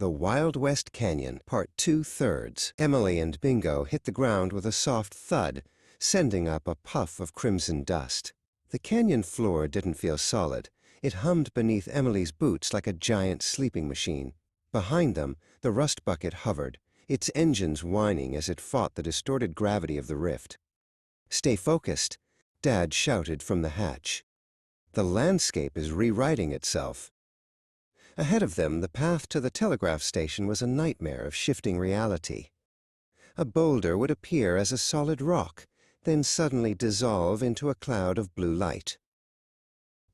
The Wild West Canyon, Part 2/3. Emily and Bingo hit the ground with a soft thud, sending up a puff of crimson dust. The canyon floor didn't feel solid. It hummed beneath Emily's boots like a giant sleeping machine. Behind them, the rust bucket hovered, its engines whining as it fought the distorted gravity of the rift. "Stay focused," Dad shouted from the hatch. "The landscape is rewriting itself." Ahead of them, the path to the telegraph station was a nightmare of shifting reality. A boulder would appear as a solid rock, then suddenly dissolve into a cloud of blue light.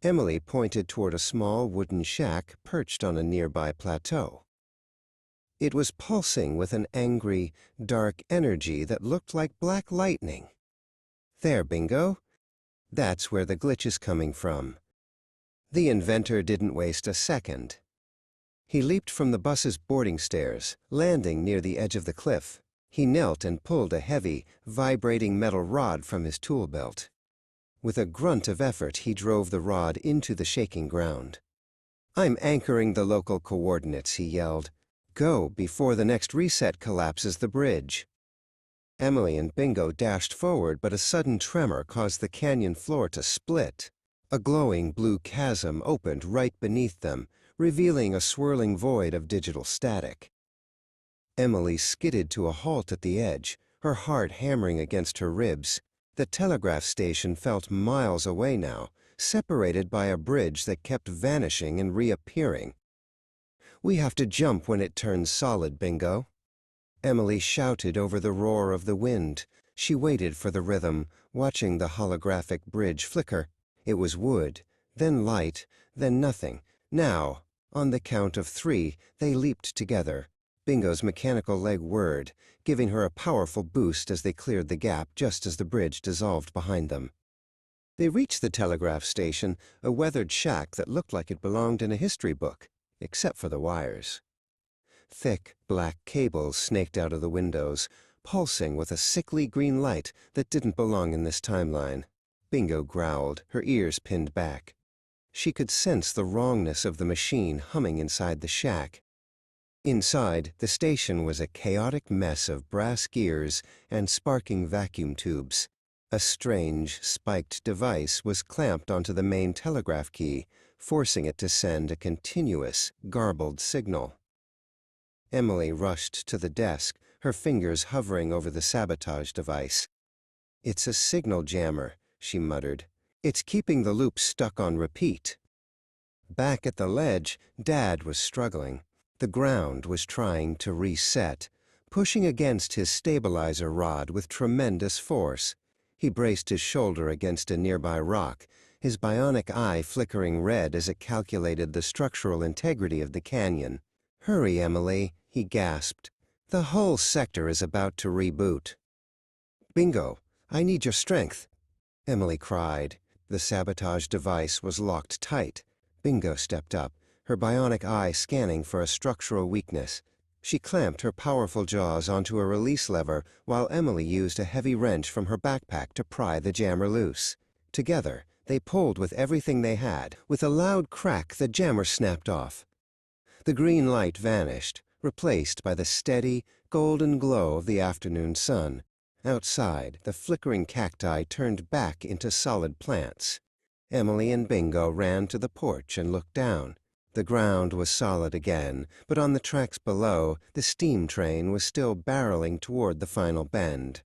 Emily pointed toward a small wooden shack perched on a nearby plateau. It was pulsing with an angry, dark energy that looked like black lightning. "There, Bingo. That's where the glitch is coming from." The inventor didn't waste a second. He leaped from the bus's boarding stairs, landing near the edge of the cliff. He knelt and pulled a heavy, vibrating metal rod from his tool belt. With a grunt of effort, he drove the rod into the shaking ground. "I'm anchoring the local coordinates," he yelled. "Go before the next reset collapses the bridge." Emily and Bingo dashed forward, but a sudden tremor caused the canyon floor to split. A glowing blue chasm opened right beneath them, revealing a swirling void of digital static. Emily skidded to a halt at the edge, her heart hammering against her ribs. The telegraph station felt miles away now, separated by a bridge that kept vanishing and reappearing. "We have to jump when it turns solid, Bingo." Emily shouted over the roar of the wind. She waited for the rhythm, watching the holographic bridge flicker. It was wood, then light, then nothing. Now, on the count of 3, they leaped together. Bingo's mechanical leg whirred, giving her a powerful boost as they cleared the gap just as the bridge dissolved behind them. They reached the telegraph station, a weathered shack that looked like it belonged in a history book, except for the wires. Thick, black cables snaked out of the windows, pulsing with a sickly green light that didn't belong in this timeline. Bingo growled, her ears pinned back. She could sense the wrongness of the machine humming inside the shack. Inside, the station was a chaotic mess of brass gears and sparking vacuum tubes. A strange, spiked device was clamped onto the main telegraph key, forcing it to send a continuous, garbled signal. Emily rushed to the desk, her fingers hovering over the sabotage device. "It's a signal jammer," she muttered. "It's keeping the loop stuck on repeat." Back at the ledge, Dad was struggling. The ground was trying to reset, pushing against his stabilizer rod with tremendous force. He braced his shoulder against a nearby rock, his bionic eye flickering red as it calculated the structural integrity of the canyon. "Hurry, Emily," he gasped. "The whole sector is about to reboot." "Bingo, I need your strength," Emily cried. The sabotage device was locked tight. Bingo stepped up, her bionic eye scanning for a structural weakness. She clamped her powerful jaws onto a release lever while Emily used a heavy wrench from her backpack to pry the jammer loose. Together, they pulled with everything they had. With a loud crack, the jammer snapped off. The green light vanished, replaced by the steady, golden glow of the afternoon sun. Outside, the flickering cacti turned back into solid plants. Emily and Bingo ran to the porch and looked down. The ground was solid again, but on the tracks below, the steam train was still barreling toward the final bend.